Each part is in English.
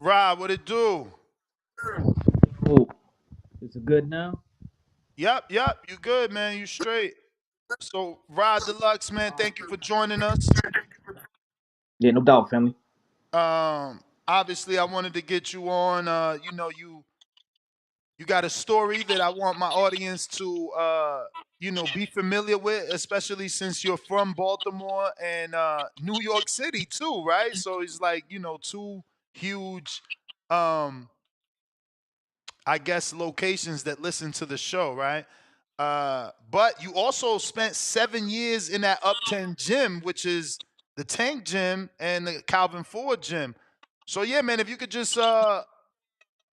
Rah, what it do? Oh, is it good now? Yep, you good, man. You straight. So, Rah Deluxe, man, thank you for joining us. Yeah, no doubt, family. Obviously, I wanted to get you on. You got a story that I want my audience to, be familiar with, especially since you're from Baltimore and New York City too, right? So it's like two huge, um, I guess, locations that listen to the show, right? But you also spent 7 years in that Upton gym, which is the Tank Gym and the Calvin Ford Gym. So yeah, man, if you could just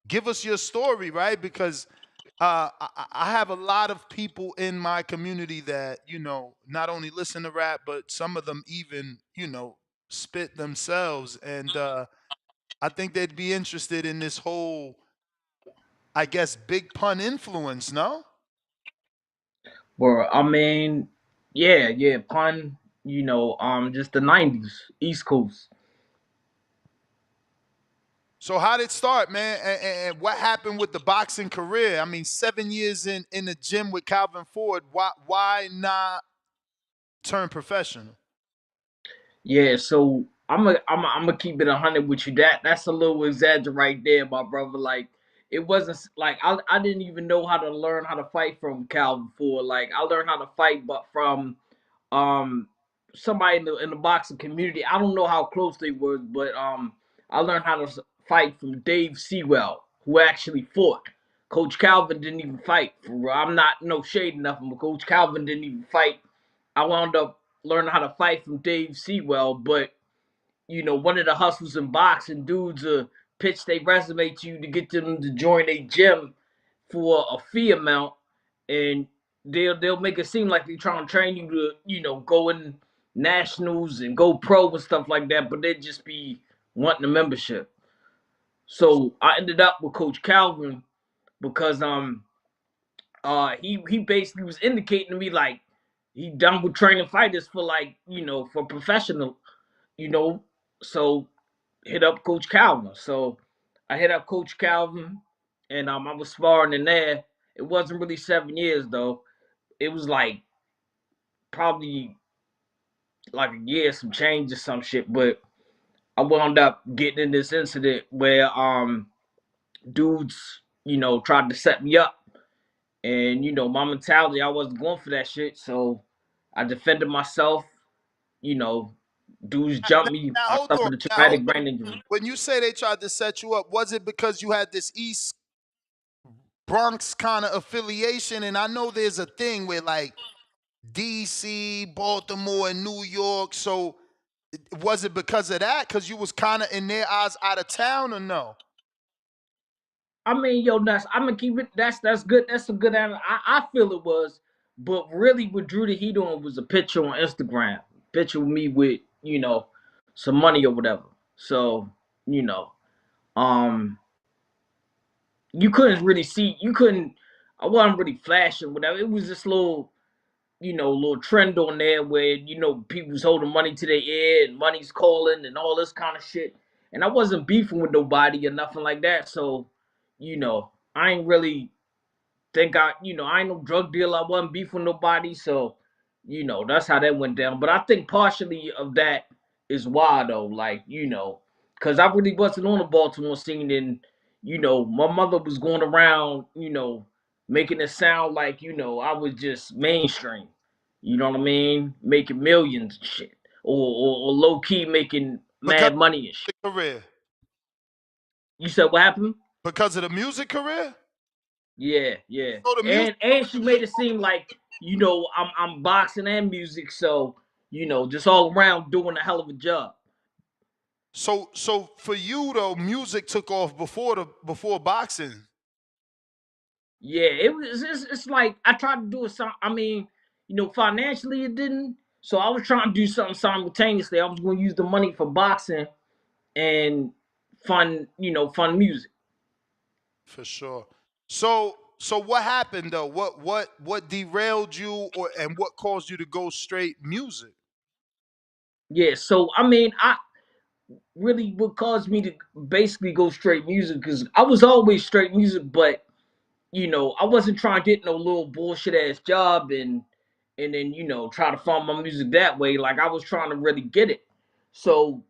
give us your story, right? Because I have a lot of people in my community that not only listen to rap, but some of them even spit themselves, and I think they'd be interested in this whole, I guess, big pun influence. No. Well, I mean, yeah, pun. Just the '90s, East Coast. So how did it start, man? And what happened with the boxing career? I mean, 7 years in the gym with Calvin Ford. Why not turn professional? Yeah, so I'm gonna keep it 100 with you. That's a little exaggerate right there, my brother. Like it wasn't like I didn't even know how to learn how to fight from Calvin Ford. Like I learned how to fight, but from um somebody in the boxing community. I don't know how close they were, but I learned how to fight from Dave Sewell, who actually fought. Coach Calvin didn't even fight. I'm not no shade nothing, but Coach Calvin didn't even fight. I wound up learning how to fight from Dave Sewell, but one of the hustles in boxing, dudes pitch their resume to you to get them to join a gym for a fee amount, and they'll make it seem like they're trying to train you to go in nationals and go pro and stuff like that, but they just be wanting a membership. So I ended up with Coach Calvin because he basically was indicating to me like he done with training fighters for like for professional, you know. So hit up Coach Calvin. So I hit up Coach Calvin, and I was sparring in there. It wasn't really 7 years though. It was like probably like a year, some change or some shit. But I wound up getting in this incident where dudes tried to set me up, and my mentality, I wasn't going for that shit. So I defended myself. You know, dudes Now, jumped me. now I hold on. suffered a Now hold traumatic on. brain injury. When you say they tried to set you up, was it because you had this East Bronx kind of affiliation? And I know there's a thing where like DC, Baltimore, and New York. So was it because of that? Because you was kind of in their eyes out of town, or no? I mean, yo, nuts. I'm gonna keep it. That's good. That's a good answer. I feel it was, but really, what drew the heat on was a picture on Instagram. Picture of me with some money or whatever. So you know, um, you couldn't really see. You couldn't. I wasn't really flashing whatever. It was this little little trend on there where people's holding money to their ear and money's calling and all this kind of shit. And I wasn't beefing with nobody or nothing like that. So, I ain't really think I ain't no drug dealer. I wasn't beefing with nobody. So, that's how that went down. But I think partially of that is why though, like, because I really wasn't on the Baltimore scene, and my mother was going around, making it sound like, I was just mainstream. You know what I mean? Making millions and shit. Or low key making Because mad money and of shit. the career. You said what happened? Because of the music career. Yeah, yeah. So the music. And she made it seem like, I'm boxing and music, so, just all around doing a hell of a job. So for you though, music took off before boxing. Yeah, it's like I tried to do it some I mean, financially it didn't. So I was trying to do something simultaneously. I was gonna use the money for boxing and fun music. For sure. So what happened though? What derailed you, or and what caused you to go straight music? Yeah, so I mean, really what caused me to basically go straight music, because I was always straight music, but I wasn't trying to get no little bullshit ass job and then try to fund my music that way. Like I was trying to really get it. So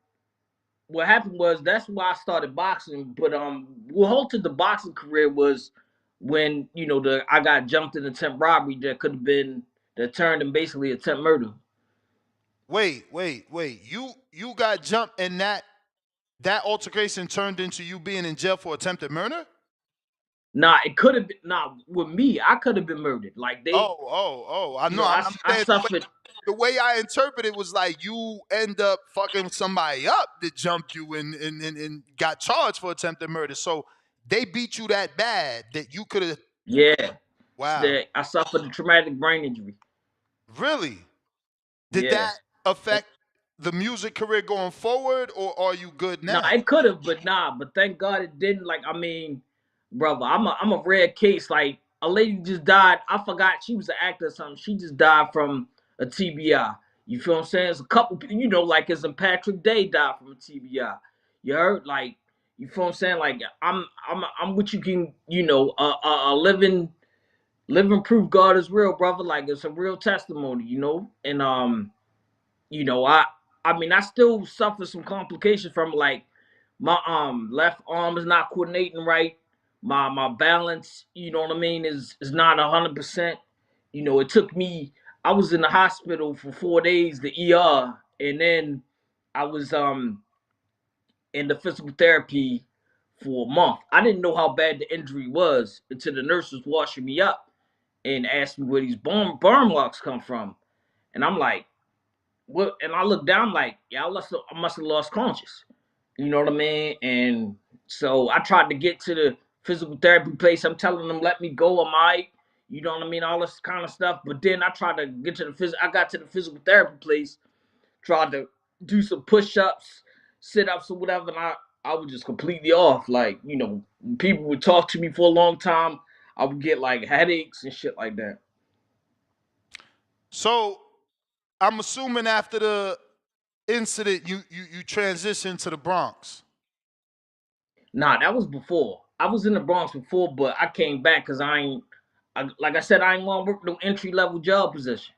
what happened was that's why I started boxing. But what halted the boxing career was when the I got jumped in attempt robbery that could have been that turned in basically attempt murder. Wait. You got jumped and that altercation turned into you being in jail for attempted murder? Nah, it could have been nah with me. I could have been murdered. Like Oh. I know. I'm I saying suffered. the way I interpret it was like you end up fucking somebody up that jumped you and got charged for attempted murder. So they beat you that bad that you could have. Yeah, Wow. that I suffered a traumatic brain injury. Really? Did Yeah. that affect the music career going forward, or are you good Nah, now? it could have, but nah. But thank God it didn't. Like, I mean, brother, I'm a rare case. Like, a lady just died. I forgot she was an actor or something. She just died from a TBI. You feel what I'm saying? It's a couple, like as in Patrick Day died from a TBI. You heard? Like, you feel what I'm saying? Like, I'm what you can, a living proof God is real, brother. Like, it's a real testimony. And I mean, I still suffer some complications from like my left arm is not coordinating right. My balance, you know what I mean, is not 100%. It took me. I was in the hospital for 4 days, the ER, and then I was in the physical therapy for a month. I didn't know how bad the injury was until the nurse was washing me up and asked me where these burn marks come from, and I'm like, what? And I look down like, yeah, I must have lost conscious. You know what I mean? And so I tried to get to the physical therapy place. I'm telling them, let me go. Am I? You know what I mean? All this kind of stuff. But then I tried to get to the I got to the physical therapy place, tried to do some push-ups, sit-ups, or whatever, and I was just completely off. Like, people would talk to me for a long time. I would get like headaches and shit like that. So I'm assuming after the incident, you transitioned to the Bronx. Nah, that was before. I was in the Bronx before, but I came back because like I said, I ain't want to work no entry level job position.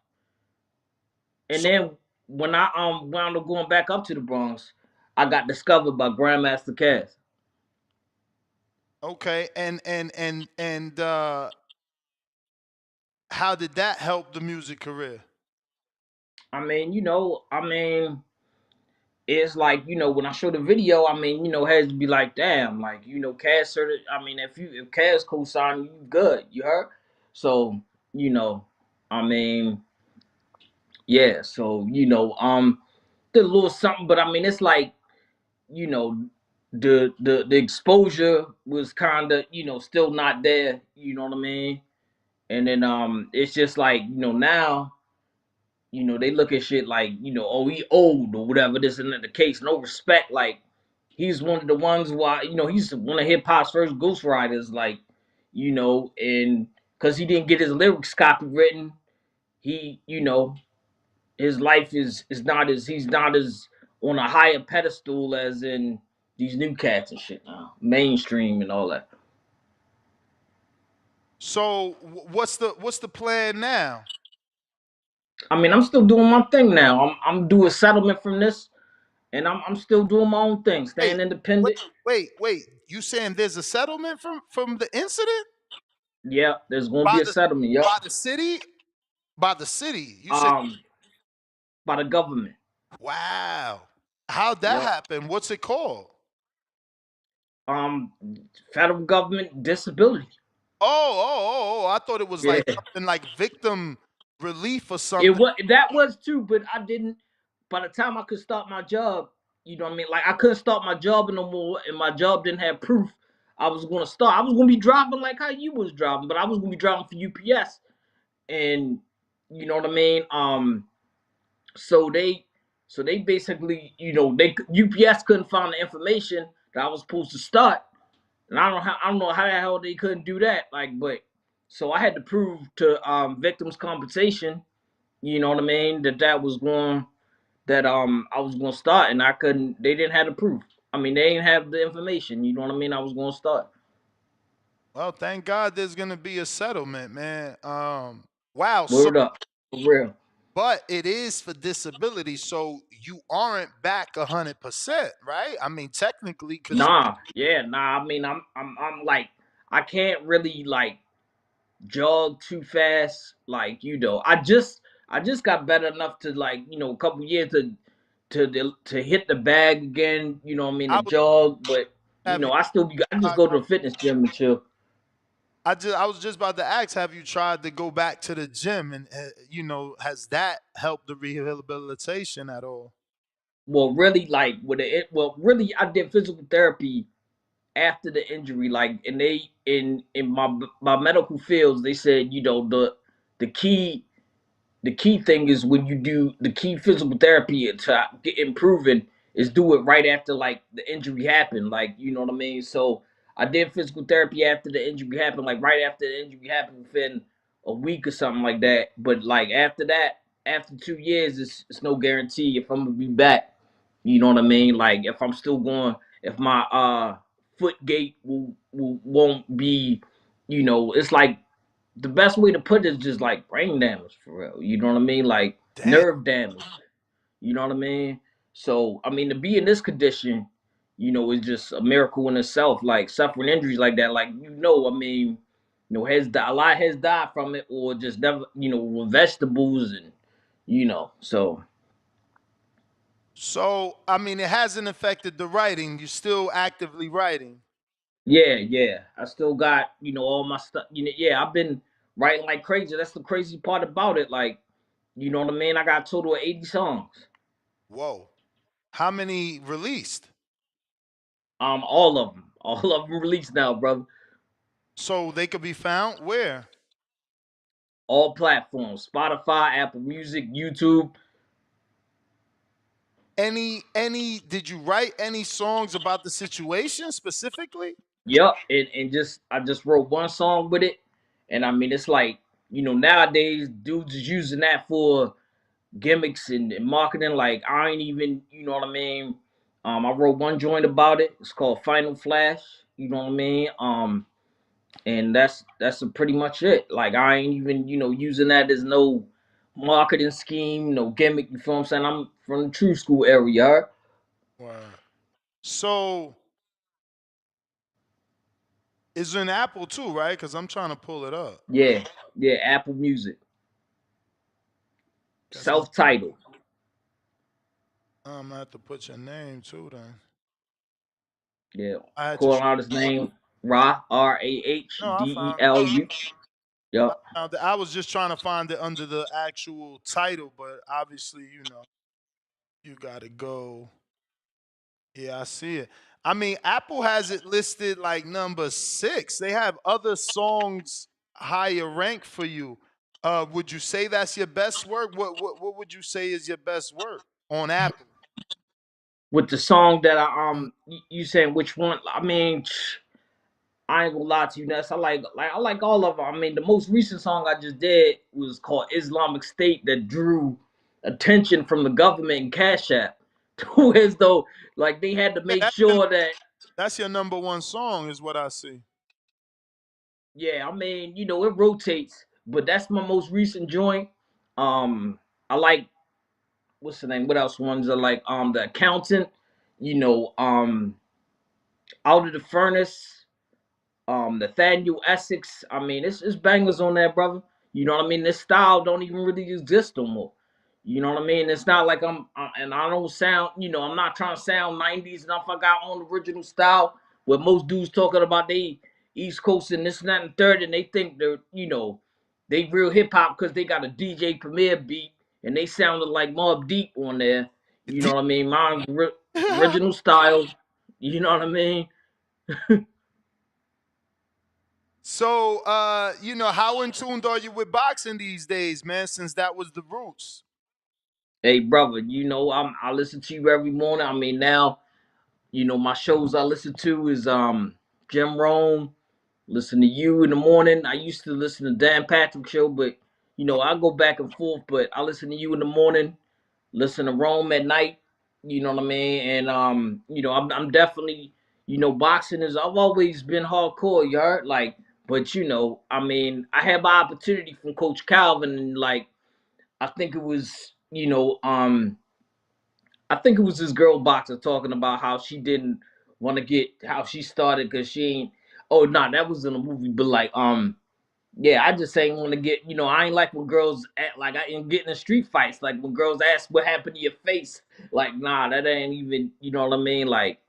And So then when I wound up going back up to the Bronx, I got discovered by Grandmaster Caz. okay, and how did that help the music career? I mean, it's like when I show the video, I mean, it has to be like, damn, like Caz certain. I mean, if Caz co-sign you, good, you heard. So you know, I mean, yeah. So did a little something, but I mean, it's like you know, the exposure was kind of still not there. You know what I mean? And then it's just like now they look at shit like oh, he old or whatever. This isn't the case. No respect. Like he's one of the ones why he's one of hip hop's first ghostwriters. Like and because he didn't get his lyrics copywritten, he his life is not as he's not as on a higher pedestal as in these new cats and shit now, mainstream and all that. So what's the plan now? I mean, I'm still doing my thing now. I'm doing settlement from this, and I'm still doing my own thing, Wait, staying wait, independent. wait. You saying there's a settlement from the incident Yeah, there's gonna by be a the settlement. Yep. by the city? By the city. You said, Um, by the government. wow. How'd that Yep. happen? What's it called? Um, federal government disability. I thought it was Yeah. like something like victim relief or It something. was that was too, but I didn't. By the time I could start my job, you know what I mean. Like I couldn't start my job no more, and my job didn't have proof. I was gonna start. I was gonna be driving like how you was driving, but I was gonna be driving for UPS, and you know what I mean. So they, so they basically, they UPS couldn't find the information that I was supposed to start, and I don't know how the hell they couldn't do that. Like, but so I had to prove to victims compensation, you know what I mean, that that I was gonna start, and I couldn't. They didn't have the proof. I mean, they didn't have the information. You know what I mean? I was gonna start. Well, thank God there's gonna be a settlement, man. Wow. So, Word up, for real. but it is for disability, so you aren't back 100%, right? I mean, technically, because Nah, yeah, nah. I mean, I'm like, I can't really like jog too fast. Like, I just got better enough to, like, a couple years to hit the bag again. You know what I mean? To I was jog, but have you. I just go to the fitness gym and chill. I was just about to ask, have you tried to go back to the gym, and has that helped the rehabilitation at all? Well, really, like really, I did physical therapy after the injury. Like, and they in my medical fields, they said, the key the key thing is when you do the key physical therapy to get improving is do it right after, like, the injury happened. Like, you know what I mean? So I did physical therapy after the injury happened, like right after the injury happened, within a week or something like that. But like after that, after 2 years, it's no guarantee if I'm gonna be back. You know what I mean? Like, if I'm still going, if my foot gait won't be, it's like, the best way to put it is just like brain damage, for real. You know what I mean? Like Damn. nerve damage. You know what I mean? So I mean, to be in this condition, is just a miracle in itself. Like, suffering injuries like that, like, I mean, a lot has died from it, or just never, with vegetables, and so So, I mean, it hasn't affected the writing. You're still actively writing. yeah, yeah. I still got, all my stuff. Yeah, I've been writing like crazy. That's the crazy part about it. Like, you know what I mean? I got a total of 80 songs. Whoa. How many released? All of them. All of them released now, brother. So they could be found where? All platforms: Spotify, Apple Music, YouTube. Did you write any songs about the situation specifically? Yep. And just I just wrote one song with it. And I mean, it's like, nowadays dudes is using that for gimmicks and marketing. Like, I ain't even, you know what I mean? I wrote one joint about it. It's called Final Flash. You know what I mean? And that's pretty much it. Like, I ain't even, using that as no marketing scheme, no gimmick. You feel what I'm saying? I'm from the true school area. Wow. So it's in Apple too, right? Because I'm trying to pull it up. Yeah, yeah. Apple Music, Guess I'm self-titled. I'm gonna have to put your name too then. Yeah, I had to calling out his name, Rah, Rah no, I found it. Delu. I Yup. found it. I was just trying to find it under the actual title, but obviously, you gotta go. Yeah, I see it. I mean, Apple has it listed like number 6. They have other songs higher rank for you. Would you say that's your best work? What would you say is your best work on Apple? With the song that you saying which one? I mean, I ain't gonna lie to you, Ness. I like all of them. I mean, the most recent song I just did was called Islamic State, that drew attention from the government and Cash App, to as though, like, they had to Yeah, make sure that. that's your number one song, is what I see. Yeah, I mean, it rotates, but that's my most recent joint. I like, what's the name? What else ones are like? The Accountant, you know, um, Out of the Furnace, Nathaniel Essex. I mean, it's bangers on there, brother. You know what I mean? This style don't even really exist no more. You know what I mean? It's not like and I don't sound, I'm not trying to sound 90s and if I got on original style where most dudes talking about they East Coast and this and that and third, and they think they're, they real hip hop because they got a DJ Premier beat and they sounded like Mobb Deep on there. You know what I mean? Mine original style. You know what I mean? So, how in tuned are you with boxing these days, man? Since that was the roots. Hey, brother, I listen to you every morning. I mean, now, my shows I listen to is Jim Rome. Listen to you in the morning. I used to listen to Dan Patrick show, but I go back and forth. But I listen to you in the morning. listen to Rome at night. You know what I mean? And I'm definitely, boxing is. I've always been hardcore. You heard, like, but I mean, I had my opportunity from Coach Calvin, and like, I think it was, I think it was this girl boxer talking about how she didn't want to get how she started because she ain't. Oh no, that was in a movie, but like yeah, I just ain't want to get, I ain't like when girls act like I ain't getting in street fights. Like when girls ask what happened to your face, like, nah, that ain't even, you know what I mean? Like,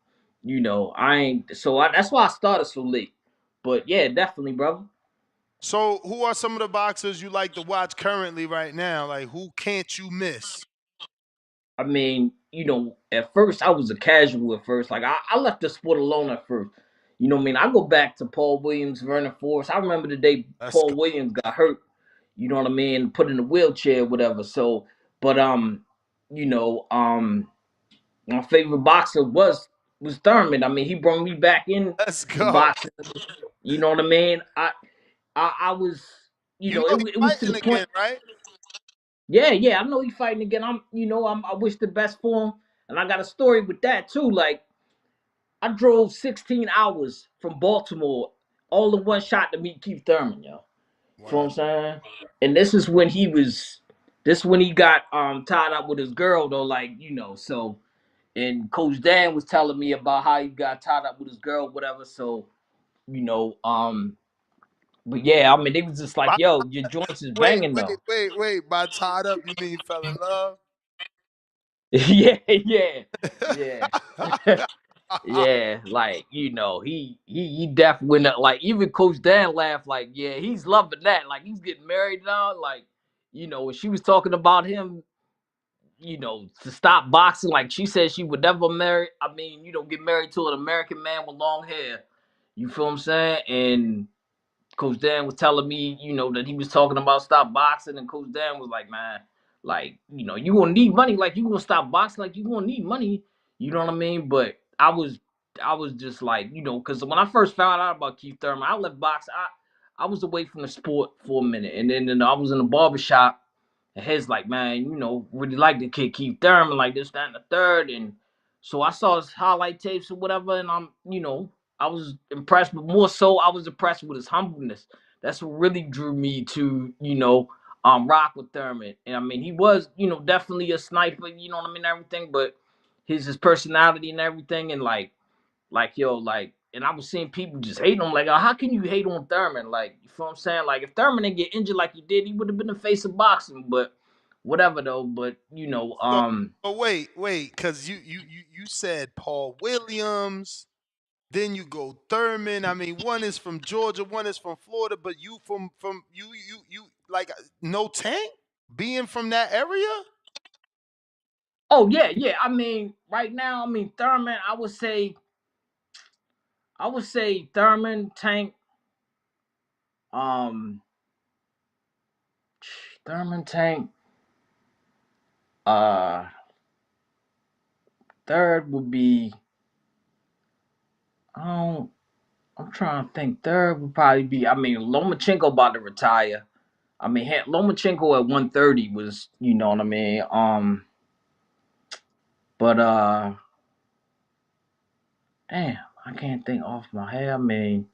I ain't, that's why I started so late. But yeah, definitely, brother. So, who are some of the boxers you like to watch currently right now? Like, who can't you miss? I mean, at first I was a casual at first. Like I left the sport alone at first. You know what I mean? I go back to Paul Williams, Vernon Forrest. I remember the day Let's Paul go. Williams got hurt, you know what I mean, put in a wheelchair, whatever. So, but you know, my favorite boxer was Thurman. I mean, he brought me back in Let's the go. boxing. You know what I mean? I was, You know he's it was to the fighting point. again, right? Yeah, yeah, I know he's fighting again. I wish the best for him, and I got a story with that too. Like I drove 16 hours from Baltimore all in one shot to meet Keith Thurman, yo. You know what Wow. I'm saying? And this when he got tied up with his girl though, like, so and Coach Dan was telling me about how he got tied up with his girl, whatever. So, you know, but yeah, I mean, they was just like, By- yo, your joints is Wait, banging wait, though. wait, wait. By tied up, you mean fell in love? Yeah, yeah, yeah. Yeah, like he definitely went up. Like even Coach Dan laughed. Like yeah, he's loving that. Like he's getting married now. Like when she was talking about him, to stop boxing. Like she said she would never marry. I mean, get married to an American man with long hair. You feel what I'm saying? And Coach Dan was telling me, that he was talking about stop boxing, and Coach Dan was like, man, like, you gonna need money, like you gonna stop boxing, like you gonna need money, you know what I mean? But I was just like, because when I first found out about Keith Thurman, I left boxing. I was away from the sport for a minute, and then I was in the barbershop, and his like, man, really like the kid Keith Thurman, like this, that, and the third, and so I saw his highlight tapes or whatever, and I was impressed, but more so, I was impressed with his humbleness. That's what really drew me to, rock with Thurman. And I mean, he was, definitely a sniper, you know what I mean, everything, but his personality and everything, and and I was seeing people just hate him. Like, oh, how can you hate on Thurman? Like, you feel what I'm saying? Like, if Thurman didn't get injured like he did, he would have been the face of boxing. But whatever though. But So, wait, because you said Paul Williams, then you go Thurman. I mean, one is from Georgia, one is from Florida, but you from you like no tank being from that area. oh yeah, yeah. I mean, right now, I mean Thurman. I would say Thurman, Tank, um, Thurman, Tank. Uh, third would be. Um, I'm trying to think. Third would probably be. I mean, Lomachenko about to retire. I mean, Lomachenko at 130 was, you know what I mean. But damn, I can't think off my head. I mean,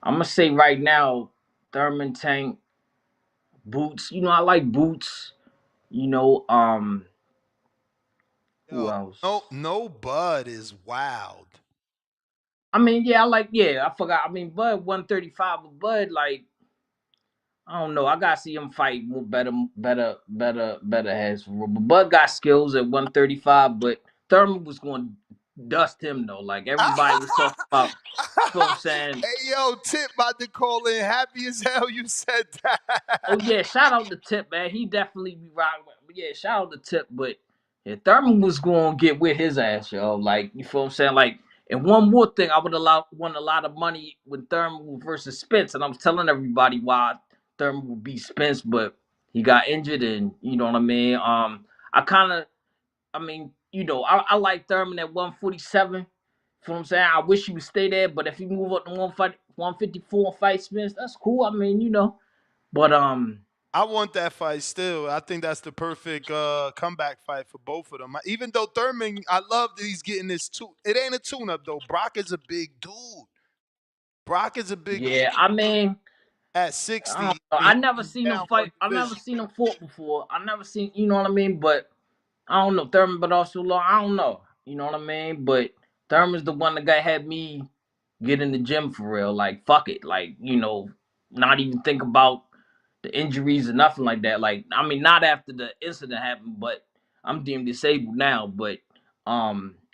I'm gonna say right now, Thurman, Tank, Boots. I like Boots. You know, who Yo, no, else? no, Bud is wild. I mean, yeah, I forgot. I mean, Bud 135, but Bud like I don't know. I gotta see him fight more better heads. But Bud got skills at 135, but Thurman was going to dust him though. Like everybody was talking about. You know what I'm saying? Hey yo, Tip about to call in. Happy as hell you said Oh that. yeah, shout out to Tip, man. He definitely be rocking. But yeah, shout out to Tip. But yeah, Thurman was going to get with his ass, yo. Like you feel what I'm saying? Like, and one more thing, I would allow won a lot of money with Thurman versus Spence, and I was telling everybody why Thurman would beat Spence, but he got injured, and you know what I mean. I kind of, I mean, I like Thurman at 147. You know what I'm saying? I wish he would stay there, but if he move up to 154 and fight Spence, that's cool. I mean, but. I want that fight still. I think that's the perfect comeback fight for both of them. Even though Thurman, I love that he's getting this too. It ain't a tune-up though. Brock is a big dude. Brock is a big Yeah, I mean, at I don't 60. know. He's I never seen them down for fight. a I never division. seen them fought before. I never seen, you know what I mean. But I don't know Thurman, but also long. I don't know, you know what I mean. But Thurman's the one that guy had me get in the gym for real. Like fuck it, like not even think about the injuries or nothing like that. Like I mean, not after the incident happened, but I'm deemed disabled now. But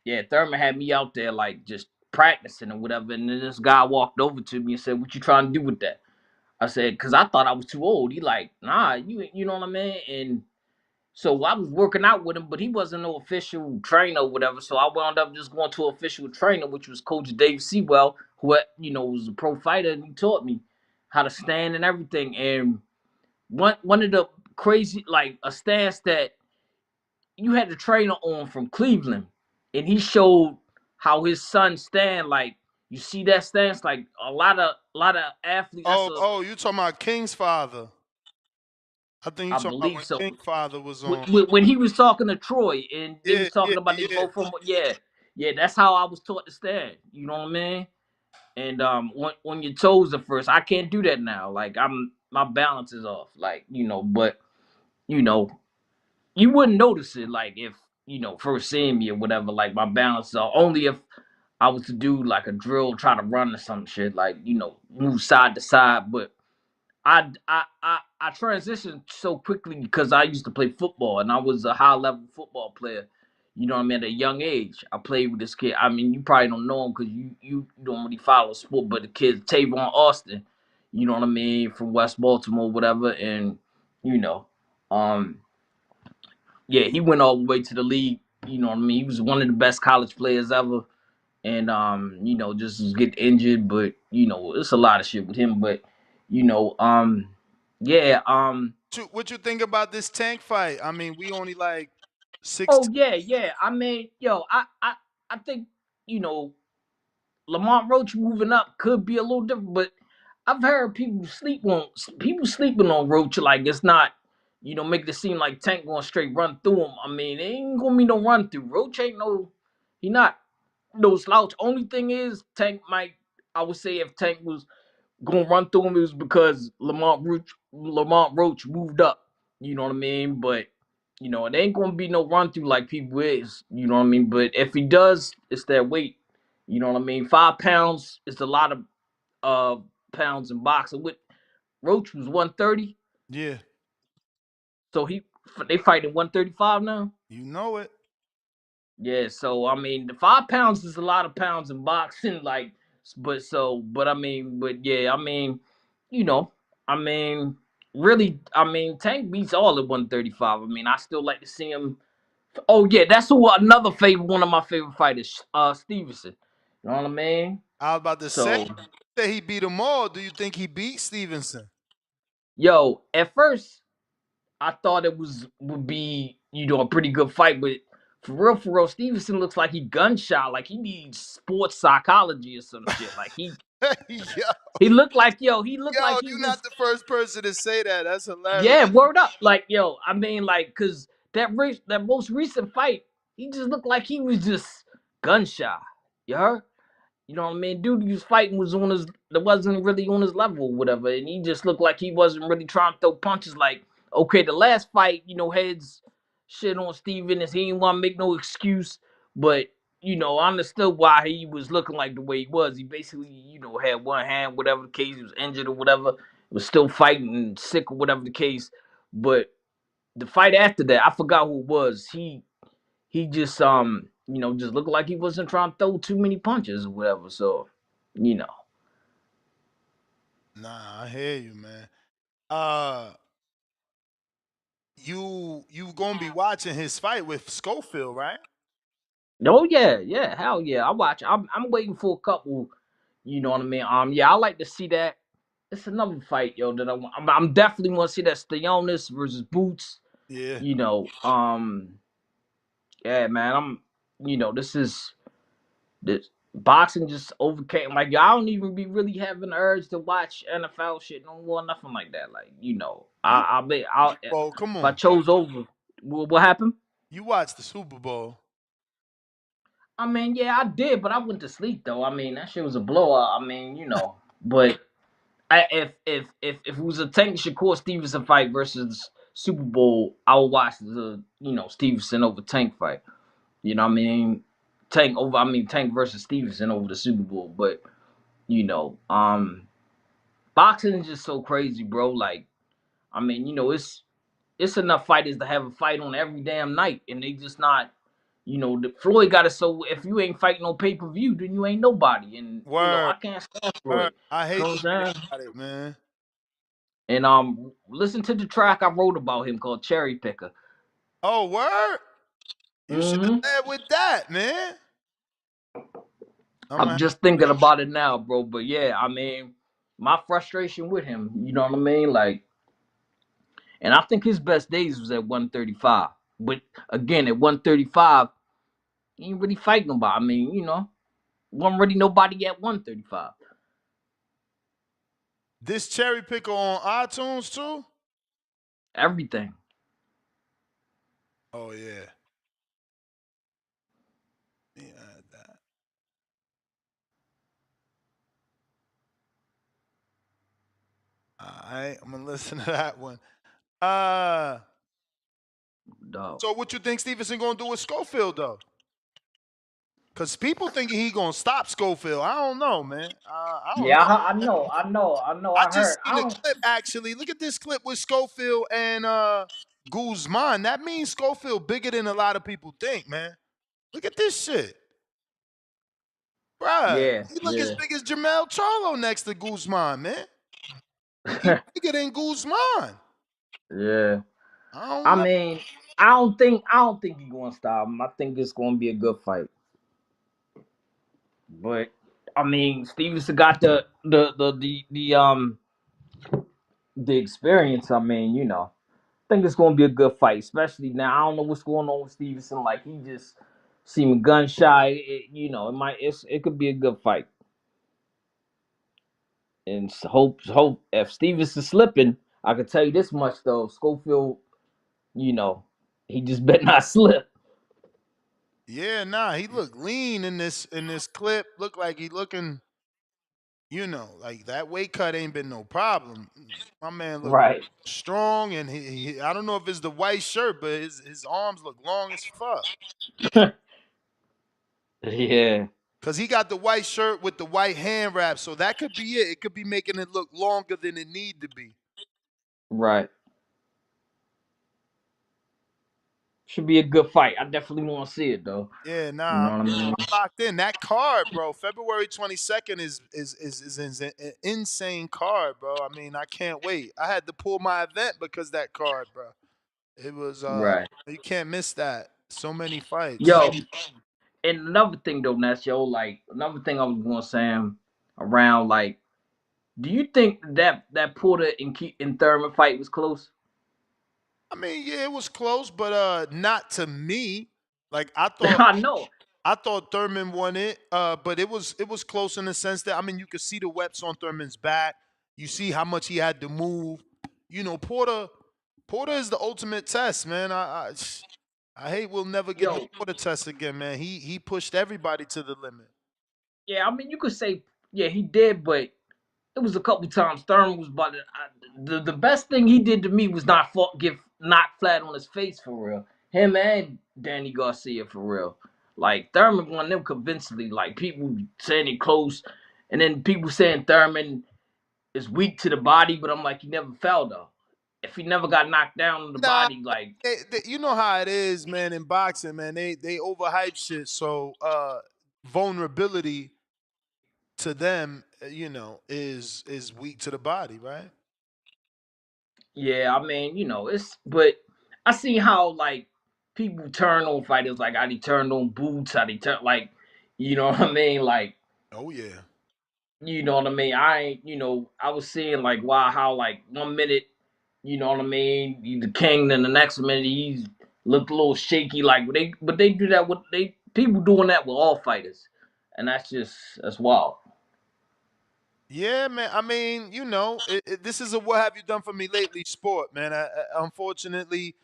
yeah, Thurman had me out there like just practicing or whatever. And then this guy walked over to me and said, "What you trying to do with that?" I said, "Cause I thought I was too old." He like, "Nah, you know what I mean?" And so I was working out with him, but he wasn't no official trainer or whatever. So I wound up just going to an official trainer, which was Coach Dave Sewell, who was a pro fighter, and he taught me how to stand and everything. And one of the crazy like a stance that you had the trainer on from Cleveland, and he showed how his son stand. Like you see that stance, like a lot of athletes. That's Oh, a oh, you talking about King's father? I think you I talking about believe when so. King's father was on. When he was talking to Troy and they Yeah, was talking yeah, about they yeah. both from yeah, that's how I was taught to stand. You know what I mean? And when your toes are first, I can't do that now. Like my balance is off. Like but you know you wouldn't notice it like if first seeing me or whatever. Like my balance is off. Only if I was to do like a drill, try to run or some shit, like move side to side. But I transitioned so quickly because I used to play football and I was a high level football player. You know what I mean? At a young age, I played with this kid. I mean, you probably don't know him because you don't really follow sport, but the kid Tavon Austin. You know what I mean? From West Baltimore, whatever, and you know, um, yeah, he went all the way to the league. You know what I mean? He was one of the best college players ever, and just was get injured, but it's a lot of shit with him. But you know, yeah, What you think about this Tank fight? I mean, we only like oh 16. yeah, yeah. I mean, yo, I think you know Lamont Roach moving up could be a little different, but I've heard people sleeping on Roach like it's not. Make it seem like Tank going straight run through him. I mean, it ain't gonna be no run through. Roach ain't no, he not no slouch. Only thing is, Tank might. I would say if Tank was gonna run through him, it was because Lamont Roach moved up. You know what I mean? But it ain't gonna be no run through like people is. You know what I mean? But if he does, it's that weight. You know what I mean? 5 pounds is a lot of uh pounds in boxing. With Roach was 130, Yeah, so they fighting 135 now. you know it. Yeah, so I mean, the 5 pounds is a lot of pounds in boxing, like, but yeah, I mean, you know, I mean, really, I mean, Tank beats all at 135. I mean, I still like to see him. Oh yeah, that's who another favorite, one of my favorite fighters, Stevenson. You know what I mean? I was about to say So, that he beat them all. Do you think he beat Stevenson? yo, at first I thought it would be a pretty good fight, but for real, Stevenson looks like he gunshot, like he needs sports psychology or some shit. Like yo, he looked like he looked like he you're not just the first person to say that. That's hilarious. yeah, word up. Like I mean like cause that most recent fight, he just looked like he was just gunshot. You heard? You know what I mean? Dude he was fighting was on his that wasn't really on his level or whatever. And he just looked like he wasn't really trying to throw punches. Like, okay, the last fight, heads shit on Steven as he didn't want to make no excuse. But, I understood why he was looking like the way he was. He basically, had one hand, whatever the case, he was injured or whatever, was still fighting and sick or whatever the case. But the fight after that, I forgot who it was. He just just looked like he wasn't trying to throw too many punches or whatever. So, you know. Nah, I hear you, man. Uh, you gonna be watching his fight with Schofield, right? Oh yeah, yeah, hell yeah. I watch. I'm waiting for a couple. You know what I mean? Yeah, I like to see that. It's another fight, yo. That I'm definitely want to see that Stoyanis versus Boots. Yeah. You know, yeah, man. This is this. boxing just overcame. Like I don't even be really having the urge to watch NFL shit no more, nothing like that. Like You I'll be I'll if Bowl, come I on. chose over, what happened? You watched the Super Bowl. I mean, yeah, I did, but I went to sleep though. I mean, that shit was a blowout. I mean, but if it was a Tank Shakur Stevenson fight versus Super Bowl, I would watch the Stevenson over Tank fight. You know what I mean? Tank versus Stevenson over the Super Bowl. But you know, boxing is just so crazy, bro. Like, I mean, it's enough fighters to have a fight on every damn night, and they just not. The Floyd got it so if you ain't fighting on pay per view, then you ain't nobody, and Word, I can't stand word. Floyd. I You hate know the what way I'm they saying? got it, man. And listen to the track I wrote about him called Cherry Picker. Oh, word. You should have Hmm led with that, man. I'm I'm gonna just thinking about it now, bro. But yeah, I mean, my frustration with him, you know what I mean? Like, and I think his best days was at 135. But again, at 135, he ain't really fight nobody. I mean, wasn't really nobody at 135. this cherry picker on iTunes too. Everything. Oh yeah. Let me add that. All right, I'm gonna listen to that one. Uh, Dog. so what you think Stevenson gonna do with Schofield though? Cause people thinking he gonna stop Schofield. I don't know, man. I don't Yeah, know. I I heard. just seen a clip actually. Look at this clip with Schofield and Guzman. That means Schofield bigger than a lot of people think, man. Look at this shit. Bruh, Yeah, he look as yeah, big as Jamel Charlo next to Guzman, man. He bigger than Guzman. yeah. I don't I know. mean, I don't think he's gonna stop him. I think it's gonna be a good fight. But I mean, Stevenson got the experience. I mean, I think it's gonna be a good fight, especially now. I don't know what's going on with Stevenson. Like he just seeming gun shy. It could be a good fight. And hope if Stevenson's slipping, I can tell you this much though. Schofield, you know, he just better not slip. Yeah, nah, he looked lean in this clip. Look like he looking, like that weight cut ain't been no problem. My man look Right. strong, and I don't know if it's the white shirt, but his arms look long as fuck. Yeah. Cause he got the white shirt with the white hand wrap, so that could be it. It could be making it look longer than it need to be. Right. Should be a good fight. I definitely want to see it though. Yeah, You nah, know what I mean? I'm locked in. That card, bro. February 22nd is an insane card, bro. I mean, I can't wait. I had to pull my event because that card, bro. It was Right. you can't miss that. So many fights. Yo, and another thing though, Nacho, like another thing I was gonna say around like, do you think that Porter and Thurman fight was close? I mean, yeah, it was close, but not to me. Like I know. I thought Thurman won it, but it was close in the sense that I mean you could see the webs on Thurman's back. You see how much he had to move. Porter is the ultimate test, man. I hate we'll never get the Yo, Porter test again, man. He pushed everybody to the limit. yeah, I mean you could say yeah he did, but it was a couple times Thurman was about to. The best thing he did to me was get knocked flat on his face for real. Him and Danny Garcia for real. Like Thurman won them convincingly. Like people saying he close, and then people saying Thurman is weak to the body, but I'm like he never fell though. If he never got knocked down on the Nah, body, like you know how it is, man. In boxing, man, they overhype shit. So vulnerability to them, is weak to the body, right? yeah, I mean it's but I see how like people turn on fighters like how they turned on Boots, how they turn like you know what I mean like. Oh yeah. You know what I mean? I ain't, I was seeing like wow how like 1 minute, you know what I mean, he's the king, then the next minute he's looked a little shaky. Like they do that with they people doing that with all fighters. and that's wild. Yeah, man. I mean, this is a what have you done for me lately sport, man. Unfortunately,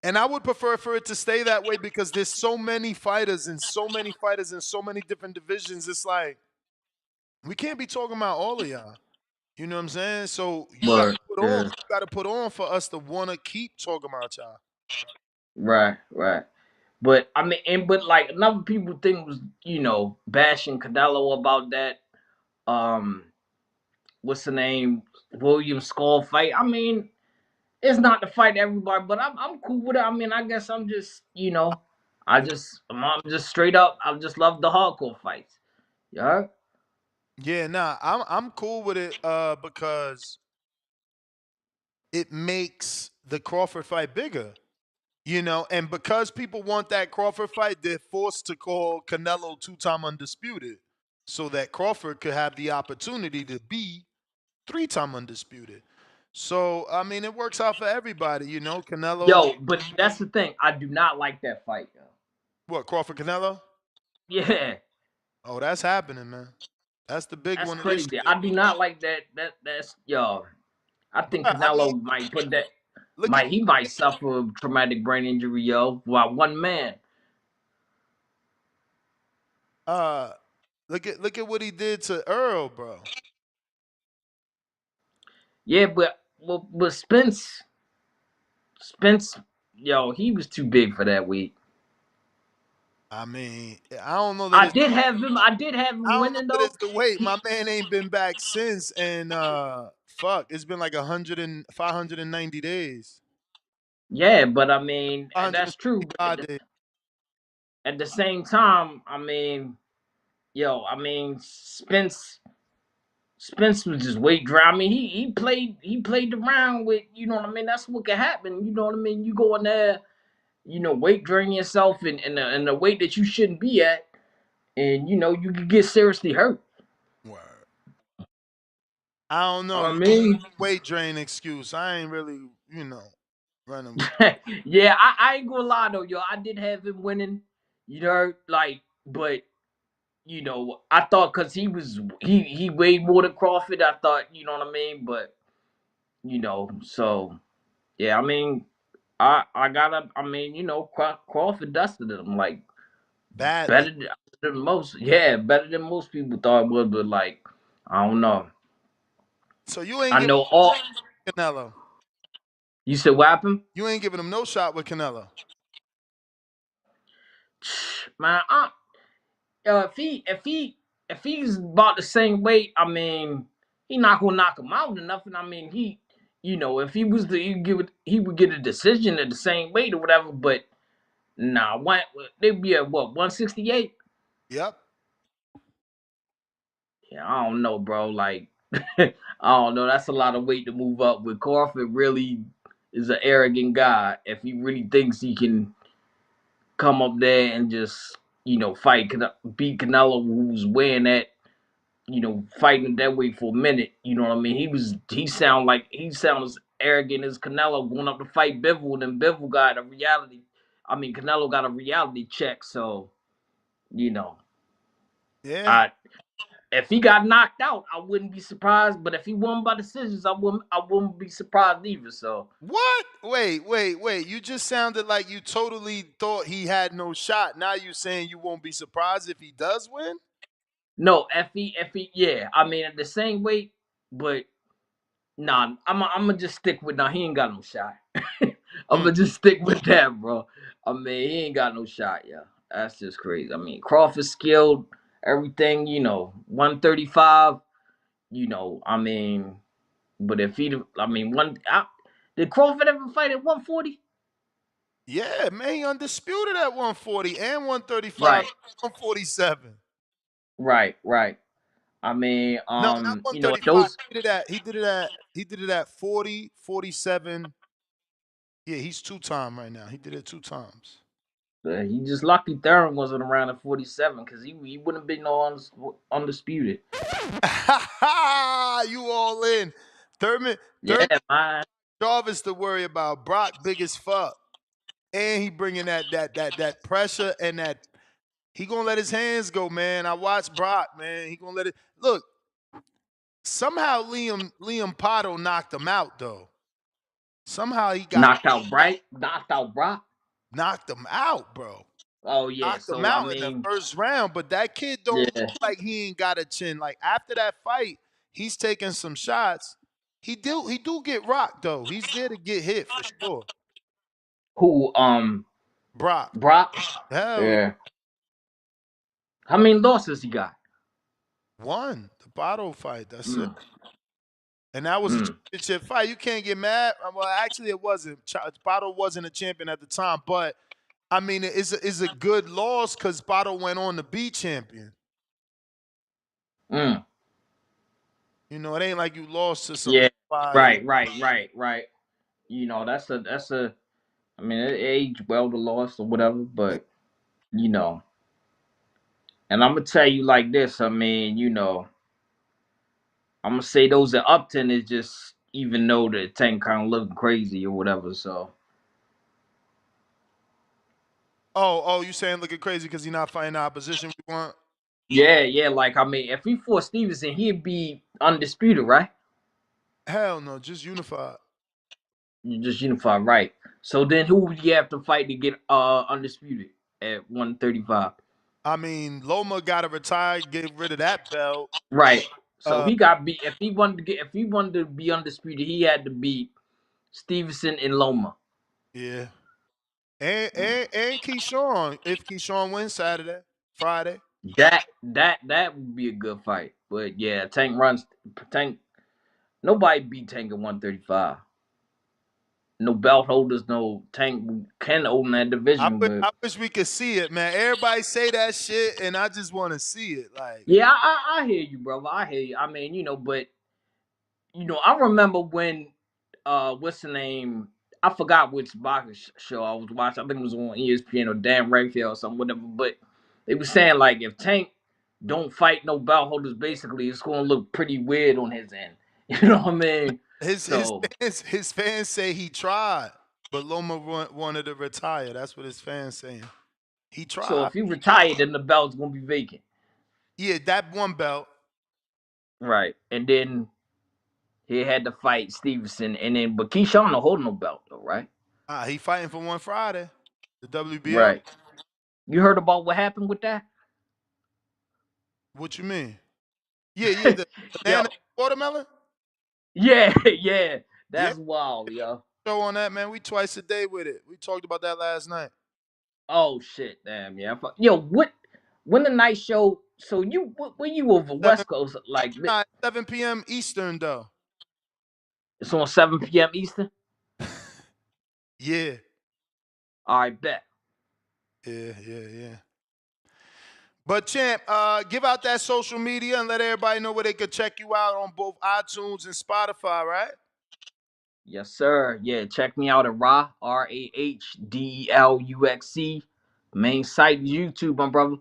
and I would prefer for it to stay that way because there's so many fighters and so many fighters in so many different divisions. It's like we can't be talking about all of y'all. You know what I'm saying? So you got to But put on. yeah, You got to put on for us to want to keep talking about y'all. right, right. But I mean, and but like another people thing was bashing Canelo about that. Um, what's the name? William Skull fight. I mean, it's not to fight everybody, but I'm cool with it. I mean, I guess I'm just I'm just straight up. I just love the hardcore fights. Yeah. Yeah, nah, I'm cool with it because it makes the Crawford fight bigger. And because people want that Crawford fight, they're forced to call Canelo two-time undisputed so that Crawford could have the opportunity to be three-time undisputed. So, I mean, it works out for everybody, Canelo, Yo, but that's the thing. I do not like that fight, yo. what, Crawford Canelo? Yeah, Oh, that's happening, man. That's the big that's one of this crazy. year. I do not like that. That's yo. I think But, I mean, Canelo might put that. look at He might suffer a traumatic brain injury, yo. While one man. uh look at what he did to Earl, bro. Yeah, but Spence, yo, he was too big for that weight. I mean, I don't know that I it's did have him. I did have him I don't know winning that though. it's the weight. He, My man ain't been back since, and fuck, it's been like 590 days, yeah, but I mean, five and hundred and that's true. But five days. at the same time, I mean, yo, I mean, Spence was just weight dry. I mean, he played around with, you know what I mean. That's what can happen. You know what I mean. You go in there, weight drain yourself and the weight that you shouldn't be at, and you could get seriously hurt. Word. I don't know. I You mean, weight drain excuse. I ain't really, running with. yeah, I ain't gonna lie though, yo. I did have him winning, like, but I thought because he weighed more than Crawford. I thought, you know what I mean, but so yeah, I mean, I gotta, I mean, Crawford dusted him like Badly. better than most. Yeah, better than most people thought it would, but like I don't know. So you ain't I giving know all. Canelo. You said what happened? You ain't giving him no shot with Canelo. Man, if he's about the same weight, I mean, he not gonna knock him out or nothing. I mean, if he was to he would get a decision at the same weight or whatever. But nah, they'd be at what 168. Yep. Yeah, I don't know, bro. Like, I don't know. That's a lot of weight to move up. With Crawford, really is an arrogant guy. If he really thinks he can come up there and just fight, beat Canelo, who's weighing that fighting that way for a minute. You know what I mean? He sounds arrogant as Canelo going up to fight Bivol, and then Bivol got a reality. I mean, Canelo got a reality check, so you know, Yeah. I if he got knocked out, I wouldn't be surprised. But if he won by decisions, I wouldn't be surprised either. So What? Wait. You just sounded like you totally thought he had no shot. Now you saying you won't be surprised if he does win? no, if he, yeah, I mean at the same weight, but nah, I'm gonna just stick with nah. He ain't got no shot. I'm Mm. gonna just stick with that, bro. I mean, he ain't got no shot, yeah. That's just crazy. I mean, Crawford skilled, everything, 135. I mean, but if he, I mean, did Crawford ever fight at 140? Yeah, man, he undisputed at 140 and 135, Right, 147. right. I mean, No, not 135. those. He did it at 40, 47. Yeah, he's two-time right now. He did it two times. He just lucky Theron wasn't around at 47 because he wouldn't have been no undisputed. You all in. Thurman Yeah, man. Jarvis to worry about. Brock big as fuck. And he bringing that pressure and that He gonna let his hands go, man. I watched Brock, man. He gonna let it look. Somehow Liam Pato knocked him out though. Somehow he got Knocked out Bright, knocked out Brock. knocked him out, bro. Oh yeah, Knocked him so I out in the mean, first round. But that kid don't look yeah. like he ain't got a chin. Like after that fight, he's taking some shots. He do get rocked though. He's there to get hit for sure. Who Brock. Brock? Hell yeah. Yeah. How many losses he got? Won the bottle fight. That's it. Mm, And that was a mm, championship fight. You can't get mad. Well, actually, it wasn't. Bottle wasn't a champion at the time, but I mean, it's a good loss because Bottle went on to be champion. mm. You know, it ain't like you lost to some Yeah. nobody. Right. You know, that's a. I mean, it aged well the loss or whatever, but you know, and I'm gonna tell you like this. I mean, you know, I'm gonna say those at Upton is just even though the tank kind of looking crazy or whatever. So Oh, you saying looking crazy because he's not fighting the opposition we want? yeah. Like I mean, if he fought Stevenson, he'd be undisputed, right? Hell no, just unified. You just unified, right? So then, who would you have to fight to get undisputed at 135? I mean, Loma got to retire, get rid of that belt. Right. So Uh, he got beat. If he wanted to be undisputed, he had to beat Stevenson and Loma. yeah, and Keyshawn if Keyshawn wins Saturday, Friday. That would be a good fight. But yeah, Tank. Nobody beat Tank at 135. No belt holders, no Tank can own that division. But I wish we could see it, man. Everybody say that shit, and I just want to see it. Like, yeah, I hear you, brother. I hear you. I mean, you know, but you know, I remember when what's the name? I forgot which boxing show I was watching. I think it was on ESPN or Dan Rayfield or something, whatever. But they were saying like if Tank don't fight no belt holders, basically it's gonna look pretty weird on his end. You know what I mean? his So his fans say he tried, but Loma wanted to retire. That's what his fans saying. He so tried. if he retired, then the belt's gonna be vacant. Yeah, that one belt. Right. And then he had to fight Stevenson and then but Keyshawn don't hold no belt though, right? He fighting for one Friday, the WBO. Right. You heard about what happened with that? What you mean? Yeah, the banana Yo, watermelon. yeah, yeah. Yeah, That's wild, yo. show on that, man. We twice a day with it. We talked about that last night. Oh shit, damn, yeah. Yo, what? When the night show? So you, when you over Seven, West Coast, like 7 p.m. Eastern though. it's on 7 p.m. Eastern. Yeah, All right, bet. yeah. But champ, give out that social media and let everybody know where they could check you out on both iTunes and Spotify, right? Yes, sir. Yeah, check me out at Rah RAHDELUXE. Main site is YouTube, my brother.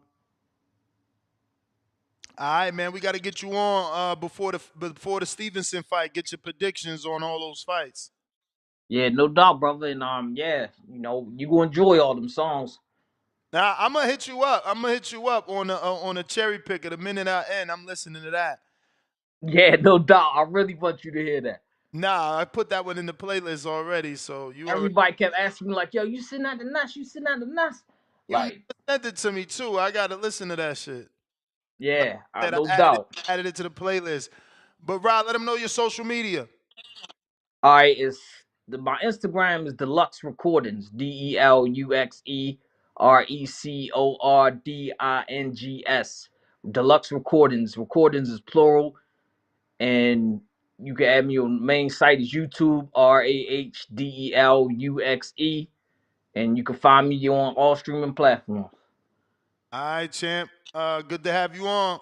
All right, man. We got to get you on before the Stevenson fight. Get your predictions on all those fights. Yeah, no doubt, brother. And yeah, you know, you gonna enjoy all them songs. Now I'm gonna hit you up. I'm gonna hit you up on a cherry picker. The minute I end, I'm listening to that. Yeah, no doubt. I really want you to hear that. Nah, I put that one in the playlist already. So you already Everybody kept asking me like, "Yo, you sitting at the nuts? You sitting at the nuts?" you never Like, sent it to me too. I gotta listen to that shit. yeah, That I no added it, doubt. added it to the playlist. But Rod, let them know your social media. All right, my Instagram is Deluxe Recordings, DeluxeRecordings. Deluxe Recordings. Recordings is plural, and you can add me on main site is YouTube RAHDELUXE, and you can find me on all streaming platforms. All right, champ. Good to have you on.